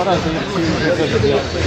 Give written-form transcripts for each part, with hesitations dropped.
يلا يلا يلا يلا يلا.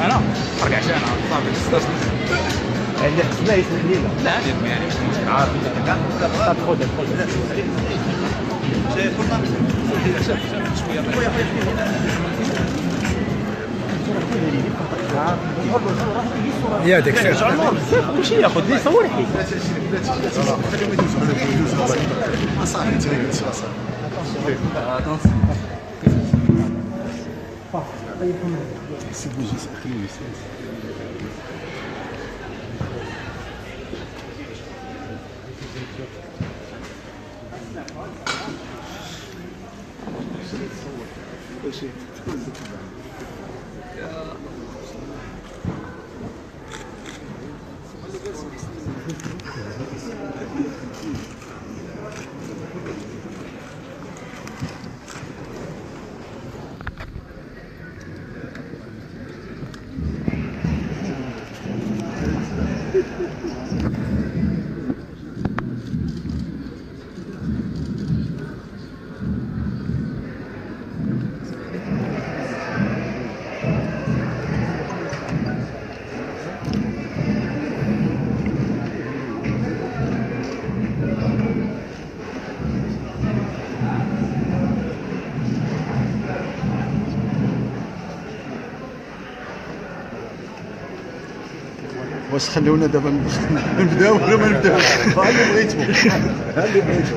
انا فرق عشان صافي 16 اللي حسنا يسمعني لا يعني مش مشكل عارف يا داك الشيء بزاف كلشي ياخذ لي صور حي صافي واش خلونا دابا نبداو ولا ما نبداوش؟ ها اللي بغيتو ها اللي بغيتو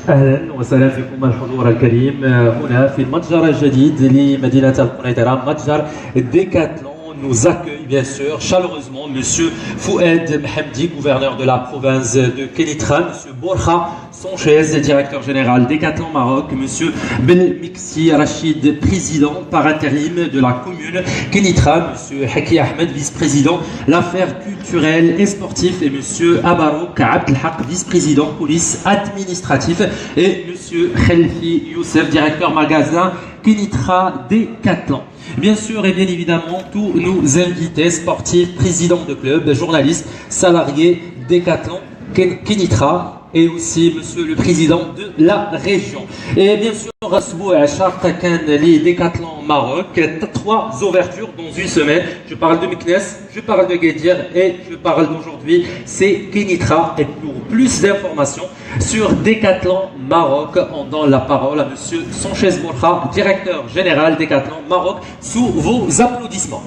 اهلا وسهلا بكم الحضور الكريم هنا في المتجر الجديد لمدينه القنيطره متجر ديكاتhlon. Nous accueille bien sûr chaleureusement Monsieur Fouad Mhamdi, gouverneur de la province de Kénitra, Monsieur Borja Sanchez, directeur général Décathlon Maroc, Monsieur Belmixi Rachid, président par intérim de la commune Kénitra, Monsieur Haki Ahmed, vice-président l'affaires culturelles et sportives, et Monsieur Abarouk Abdelhak, vice-président police administratif, et Monsieur Khelfi Youssef, directeur magasin Kénitra Décathlon. Bien sûr et bien évidemment tous nos invités sportifs, présidents de clubs, journalistes, salariés Décathlon Kénitra et aussi monsieur le président de la région. Et bien sûr, à chaque les Décathlon Maroc, 3 ouvertures dans une semaine. Je parle de Meknes, je parle de Guedir et je parle d'aujourd'hui, c'est Kénitra. Et pour plus d'informations sur Décathlon Maroc, on donne la parole à monsieur Sanchez Borja, directeur général Décathlon Maroc, sous vos applaudissements.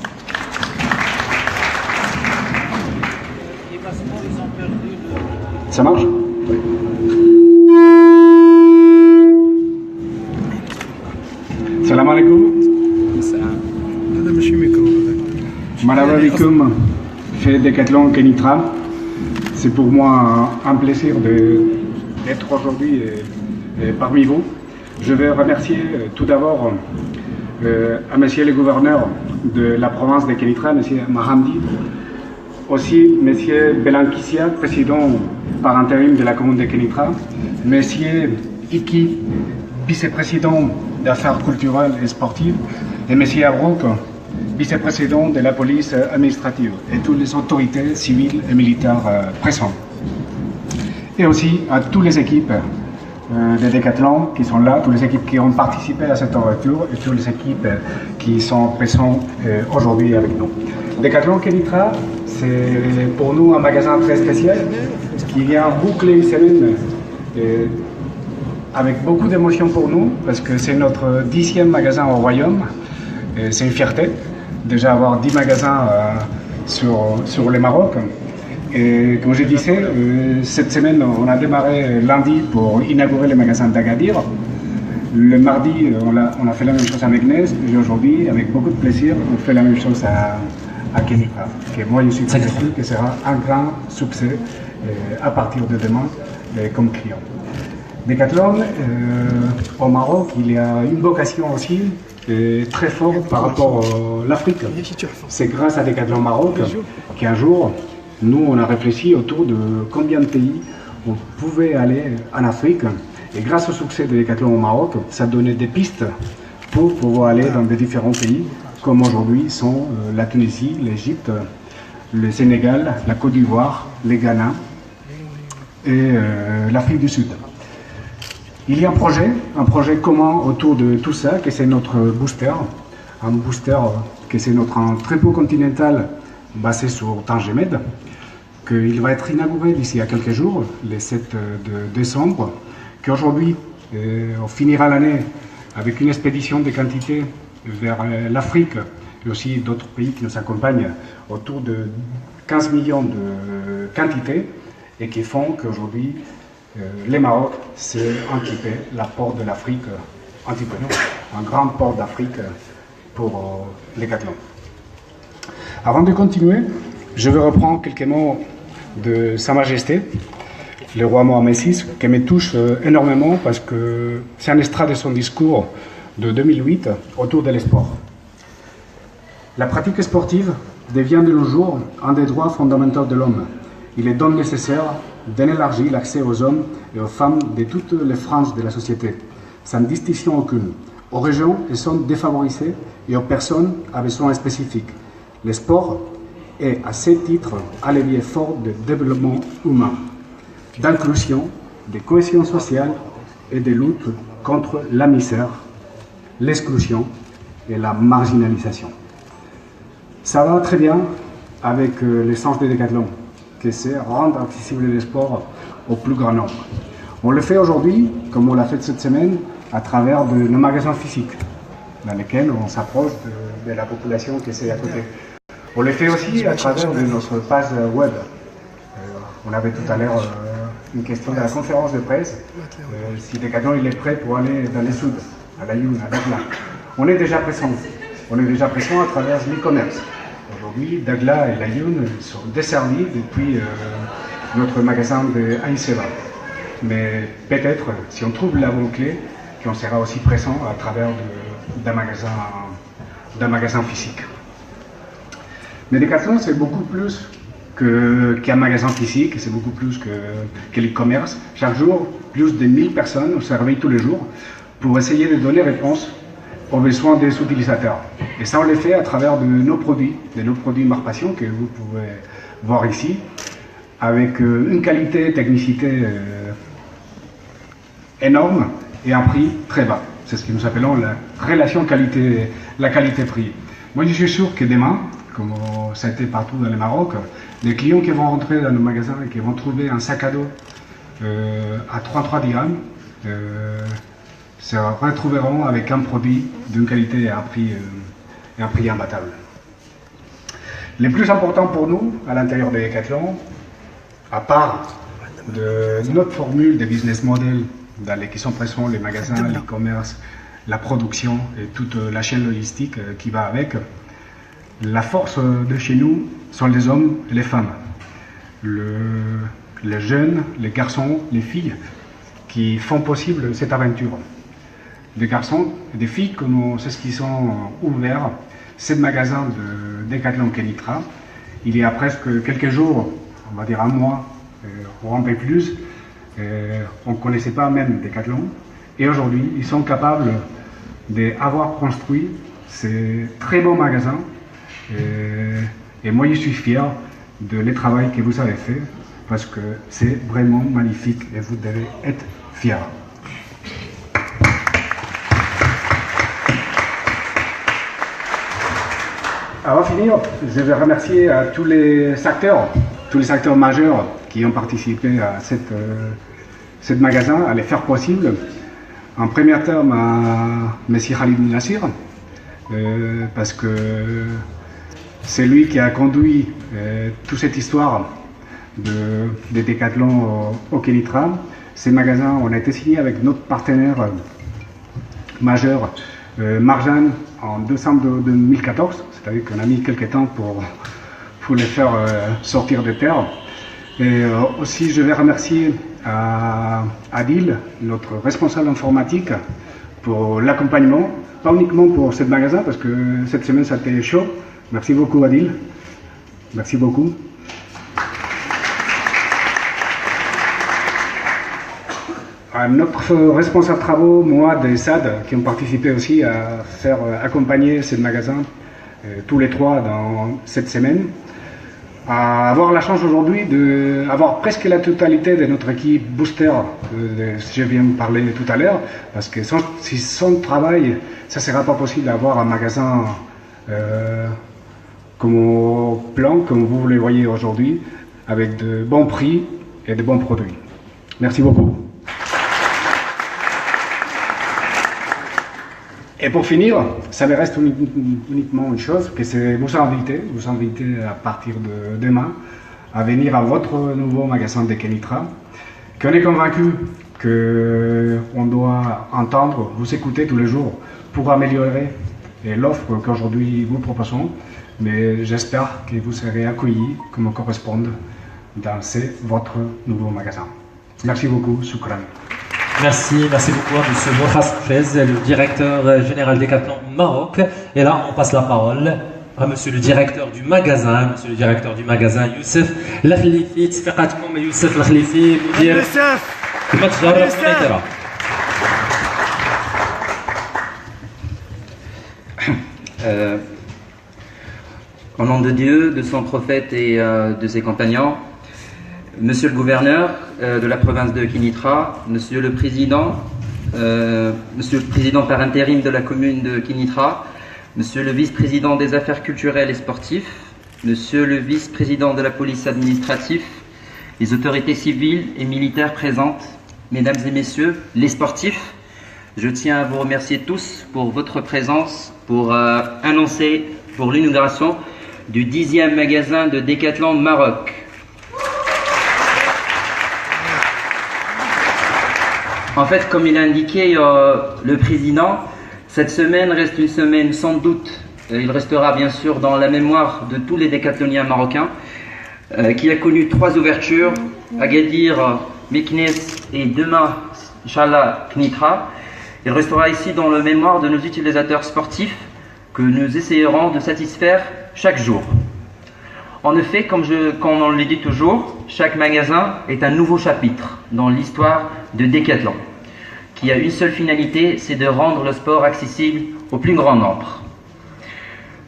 Ça marche? Salam alaikum. Salam alaikum. Chez Décathlon Kénitra. C'est pour moi un plaisir d'être aujourd'hui parmi vous. Je vais remercier tout d'abord à monsieur le gouverneur de la province de Kénitra, monsieur Mahamdi. Aussi monsieur Belankissia, président par intérim de la commune de Kénitra. Monsieur Iki, vice-président d'affaires culturelles et sportives, et M. Abrouk, vice-président de la police administrative, et toutes les autorités civiles et militaires présentes. Et aussi à toutes les équipes de Décathlon qui sont là, toutes les équipes qui ont participé à cette ouverture et toutes les équipes qui sont présentes aujourd'hui avec nous. Décathlon Kénitra, c'est pour nous un magasin très spécial qui vient boucler une semaine avec beaucoup d'émotions pour nous, parce que c'est notre 10e magasin au Royaume. C'est une fierté, déjà avoir 10 magasins sur le Maroc. Et comme je disais, cette semaine, on a démarré lundi pour inaugurer le magasin d'Agadir. Le mardi, on a fait la même chose à Meknès. Et aujourd'hui, avec beaucoup de plaisir, on fait la même chose à Kenitra. Que moi, je suis convaincu que ce sera un grand succès à partir de demain comme client. Decathlon, au Maroc, il y a une vocation aussi très forte par rapport à l'Afrique. C'est grâce à Decathlon Maroc qu'un jour, nous, on a réfléchi autour de combien de pays on pouvait aller en Afrique. Et grâce au succès de Decathlon au Maroc, ça donnait des pistes pour pouvoir aller dans des différents pays, comme aujourd'hui sont la Tunisie, l'Égypte, le Sénégal, la Côte d'Ivoire, le Ghana et l'Afrique du Sud. Il y a un projet commun autour de tout ça, que c'est notre booster. Un booster que c'est notre entrepôt continental basé sur Tangemed, qu'il va être inauguré d'ici à quelques jours, le 7 de décembre, qu'aujourd'hui, on finira l'année avec une expédition de quantité vers l'Afrique et aussi d'autres pays qui nous accompagnent autour de 15 millions de quantités et qui font qu'aujourd'hui, le Maroc, c'est un petit peu la porte de l'Afrique, un petit peu non, un grand port d'Afrique pour Decathlon. Avant de continuer, je vais reprendre quelques mots de Sa Majesté, le roi Mohamed VI, qui me touche énormément parce que c'est un extrait de son discours de 2008 autour de sport. La pratique sportive devient de nos jours un des droits fondamentaux de l'homme. Il est donc nécessaire d'élargir l'accès aux hommes et aux femmes de toutes les franges de la société, sans distinction aucune, aux régions qui sont défavorisées et aux personnes à besoins spécifiques. Le sport est, à ce titre, un levier fort de développement humain, d'inclusion, de cohésion sociale et de lutte contre la misère, l'exclusion et la marginalisation. Ça va très bien avec l'essence de Decathlon, que c'est rendre accessible le sport au plus grand nombre. On le fait aujourd'hui, comme on l'a fait cette semaine, à travers de nos magasins physiques, dans lesquels on s'approche de la population qui est à côté. On le fait aussi à travers de notre page web. On avait tout à l'heure une question de la conférence de presse, si Decathlon il est prêt pour aller dans les Souds, à Laayoune, à Dakhla. On est déjà présent. On est déjà présent à travers l'e-commerce. Aujourd'hui, Dakhla et Laayoune sont desservis depuis notre magasin de Aïseva. Mais peut-être, si on trouve la bonne clé, qu'on sera aussi présent à travers d'un magasin physique. Mais Decathlon, c'est beaucoup plus qu'un magasin physique, c'est beaucoup plus que l'e-commerce. Chaque jour, plus de 1000 personnes se réveillent tous les jours pour essayer de donner réponse aux besoins des utilisateurs. Et ça, on le fait à travers de nos produits Marpassion que vous pouvez voir ici, avec une qualité, technicité énorme et un prix très bas. C'est ce que nous appelons la relation qualité-prix. Moi, je suis sûr que demain, comme ça a été partout dans le Maroc, les clients qui vont rentrer dans nos magasins et qui vont trouver un sac à dos à 33 dirhams se retrouveront avec un produit d'une qualité et un prix imbattable. Le plus important pour nous, à l'intérieur de Decathlon, à part de notre formule de business model dans lesquels sont présents les magasins, l'e-commerce, la production et toute la chaîne logistique qui va avec, la force de chez nous sont les hommes et les femmes, les jeunes, les garçons, les filles qui font possible cette aventure. Des garçons et des filles, c'est ce qui sont ouverts, 7 magasins de Decathlon Kenitra. Il y a presque quelques jours, on va dire un mois, ou un peu plus, on ne connaissait pas même Decathlon. Et aujourd'hui, ils sont capables d'avoir construit ces très beaux magasins. Et moi, je suis fier de le travail que vous avez fait, parce que c'est vraiment magnifique et vous devez être fiers. Avant de finir, je vais remercier à tous les acteurs majeurs qui ont participé à cette magasin, à les faire possible. En premier terme, à M. Khalid Nassir, parce que c'est lui qui a conduit toute cette histoire de Decathlon au Kenitra. Ces magasins, on a été signé avec notre partenaire majeur, Marjan, en décembre 2014, c'est-à-dire qu'on a mis quelques temps pour les faire sortir de terre. Et aussi, je vais remercier Adil, notre responsable informatique, pour l'accompagnement, pas uniquement pour ce magasin, parce que cette semaine ça a été chaud. Merci beaucoup Adil, merci beaucoup. Notre responsable travaux, Moad et Sad, qui ont participé aussi à faire accompagner ce magasin tous les trois dans cette semaine. À avoir la chance aujourd'hui d'avoir presque la totalité de notre équipe booster, je viens de parler tout à l'heure, parce que sans travail, ça ne sera pas possible d'avoir un magasin comme au plan, comme vous le voyez aujourd'hui, avec de bons prix et de bons produits. Merci beaucoup. Et pour finir, ça me reste uniquement une chose, que c'est vous inviter à partir de demain à venir à votre nouveau magasin de Kenitra, qu'on est convaincu qu'on doit entendre, vous écouter tous les jours pour améliorer l'offre qu'aujourd'hui nous proposons, mais j'espère que vous serez accueillis comme correspond dans votre nouveau magasin. Merci beaucoup, Shukran. Merci beaucoup à M. Mokhas Fez, le directeur général Decathlon Maroc. Et là, on passe la parole à M. le directeur du magasin, Youssef Lakhlifi. تفقاتكم يوسف الخليفي مدير متجر القنيطرة. Au nom de Dieu, de son prophète et de ses compagnons, Monsieur le gouverneur de la province de Kenitra, Monsieur le président par intérim de la commune de Kenitra, Monsieur le vice-président des affaires culturelles et sportives, Monsieur le vice-président de la police administrative, les autorités civiles et militaires présentes, Mesdames et Messieurs, les sportifs, je tiens à vous remercier tous pour votre présence, pour annoncer pour l'inauguration du 10e magasin de Decathlon Maroc. En fait, comme il a indiqué le président, cette semaine reste une semaine sans doute, il restera bien sûr dans la mémoire de tous les décathloniens marocains, qui a connu 3 ouvertures, Agadir, Meknes et demain, Inch'Allah, Kenitra. Il restera ici dans la mémoire de nos utilisateurs sportifs que nous essayerons de satisfaire chaque jour. En effet, comme on le dit toujours, chaque magasin est un nouveau chapitre dans l'histoire de Decathlon, qui a une seule finalité, c'est de rendre le sport accessible au plus grand nombre.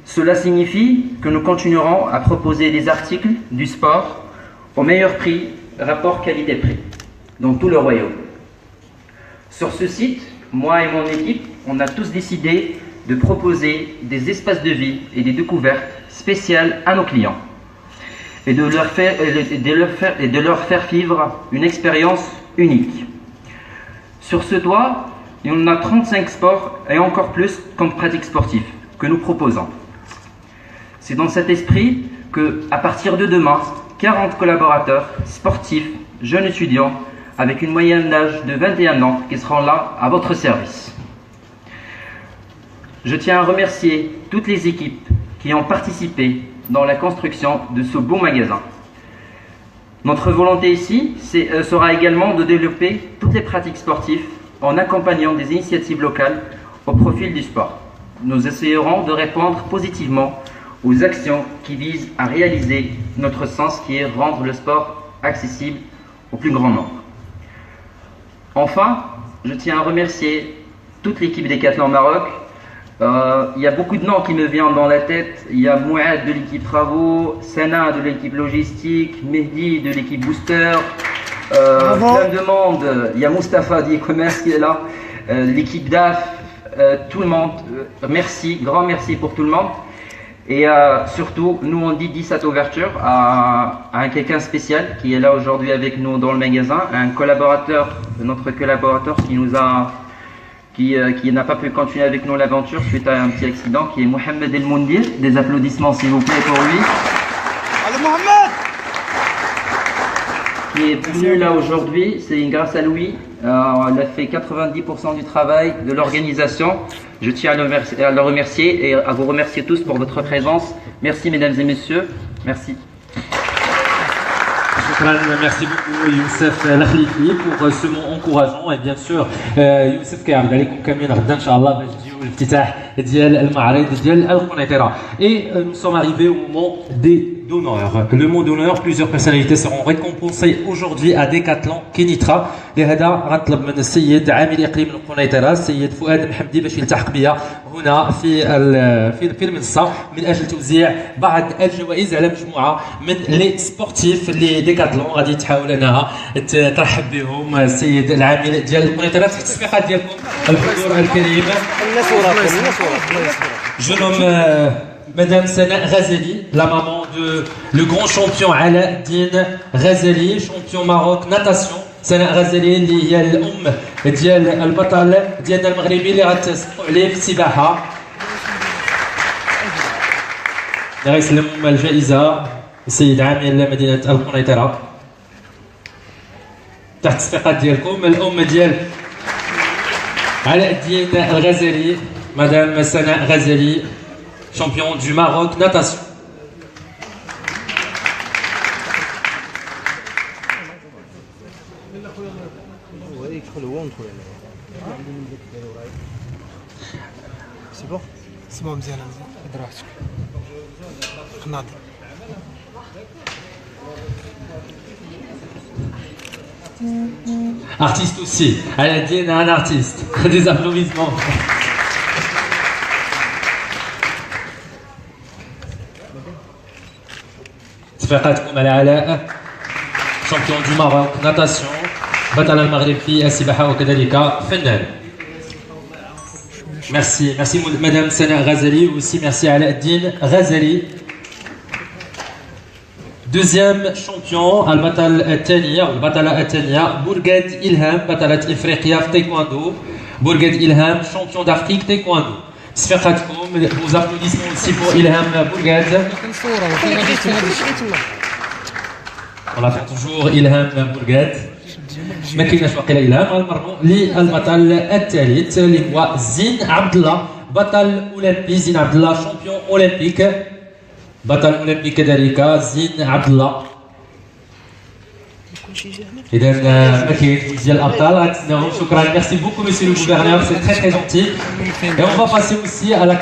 Cela signifie que nous continuerons à proposer des articles du sport au meilleur prix, rapport qualité-prix, dans tout le royaume. Sur ce site, moi et mon équipe, on a tous décidé de proposer des espaces de vie et des découvertes spéciales à nos clients, et de leur faire vivre une expérience unique. Sur ce toit, il y en a 35 sports et encore plus comme pratiques sportives que nous proposons. C'est dans cet esprit que, à partir de demain, 40 collaborateurs sportifs, jeunes étudiants, avec une moyenne d'âge de 21 ans, qui seront là à votre service. Je tiens à remercier toutes les équipes qui ont participé dans la construction de ce beau magasin. Notre volonté ici sera également de développer toutes les pratiques sportives en accompagnant des initiatives locales au profil du sport. Nous essayerons de répondre positivement aux actions qui visent à réaliser notre sens, qui est rendre le sport accessible au plus grand nombre. Enfin, je tiens à remercier toute l'équipe Decathlon Maroc. Il y a beaucoup de noms qui me viennent dans la tête. Il y a Mouad de l'équipe Travaux, Sana de l'équipe Logistique, Mehdi de l'équipe Booster, plein de monde. Il y a Mustapha d'e-commerce qui est là, l'équipe DAF, tout le monde. Merci, grand merci pour tout le monde. Et surtout, nous on dit 10 à ouverture à quelqu'un spécial qui est là aujourd'hui avec nous dans le magasin, un collaborateur, notre collaborateur qui n'a pas pu continuer avec nous l'aventure suite à un petit accident, qui est Mohamed El Moundir. Des applaudissements s'il vous plaît pour lui. Allez Mohamed! qui est venu là aujourd'hui, c'est grâce à Louis. Il a fait 90% du travail de l'organisation. Je tiens à le remercier et à vous remercier tous pour votre présence. Merci mesdames et messieurs. Merci. Merci beaucoup Youssef Lakhlifi pour ce mot encourageant et bien sûr Youssef كيعرض عليكم كاملين غدا ان شاء الله باش تجيو الافتتاح ديال المعرض ديال القنيطرة. Et nous sommes arrivés au moment des d'honneur. Le mot d'honneur, plusieurs personnalités seront récompensées aujourd'hui à Decathlon Kenitra. لهذا غنطلب من السيد عامل اقليم القنيطرة السيد فؤاد محمدي باش يلتحق بي هنا في المنصة من اجل توزيع بعض الجوائز على مجموعة من لي سبورتيف اللي ديكاتلون غادي تحاول انها ترحب بهم. السيد العامل ديال القنيطرة تحت التصفيقات ديالكم الحضور الكريم. Je nomme Madame Sana Ghazali, la maman de le grand champion Aladdin Ghazali, champion Maroc natation. Sana Ghazali اللي هي الأم ديال البطل ديالنا المغربي اللي غتسبقوا عليه في السباحة. اللي غيسلم الجائزة السيد عامل مدينة القنيطرة. تحت التصفيقات ديالكم الأم ديال علاء الدين الغزالي Madame Sana Ghazali, champion du Maroc natation. C'est bon? C'est bon, مزيان براحتك. ناضي. Artiste aussi. Aladdin est un artiste. Des applaudissements. صفقاتكم على علاء شامبيون دو ماروك ناتاسيون بطل المغرب في السباحة وكذلك فنان. Merci Madame Sana Ghazali, aussi merci à Aladdin Ghazali. Deuxième champion البطل الثانية والبطلة الثانية بورغاد إلهام بطلة إفريقيا في تايكواندو. بورغاد إلهام champion d'Afrique taekwondo. صفقاتكم vos applaudissements aussi pour Ilham Bourgad. On attend toujours Ilham Bourgad. ما كايناش واقيلا إلهام. غنمروا للبطل الثالث اللي هو زين عبد الله بطل أولمبي. زين عبد الله شامبيون أولمبيك بطل أولمبي كذلك زين عبد الله. إذا ما كاينش ديال الأبطال غنتسناوهم. شكرا. Merci beaucoup monsieur le gouverneur, c'est très gentil. Et on va passer aussi à la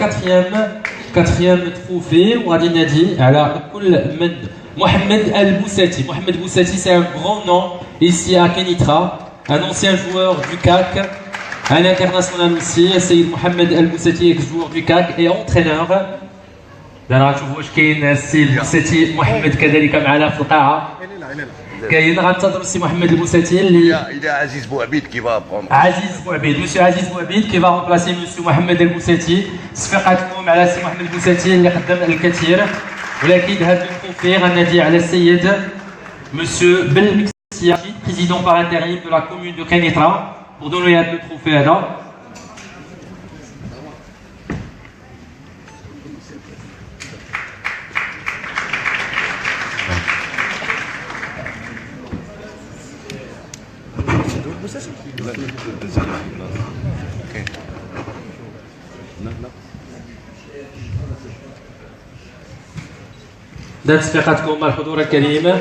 quatrième trophée وغادي نادي على كل من Mohamed El-Boussati. Mohamed Boussati, c'est un grand nom ici à Kenitra, un ancien joueur du CAC, un international aussi. C'est Mohamed El-Boussati, ex-joueur du CAC et entraîneur. Là, tu vois كاين السي البوساتي محمد كذلك معنا في القاعة. كاين غنتظر السي محمد البوساتي اللي عزيز بوعبيد كي فا عزيز بوعبيد. مسيو عزيز بوعبيد كي فا رومبلاسي مسيو محمد البوساتي. صفقاتكم على السي محمد البوساتي اللي قدم الكثير. ولكن هذا التروفي غنادي على السيد مسيو بالمكسياشي président par intérim de la commune de Kenitra pour donner هذا التروفي هذا. ده تصفيقاتكم مع الحضور الكريم.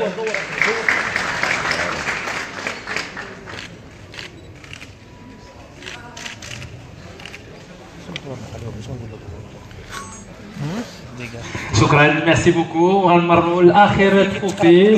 شكرا. ميرسي بوكو. غنمروا لاخر تروفي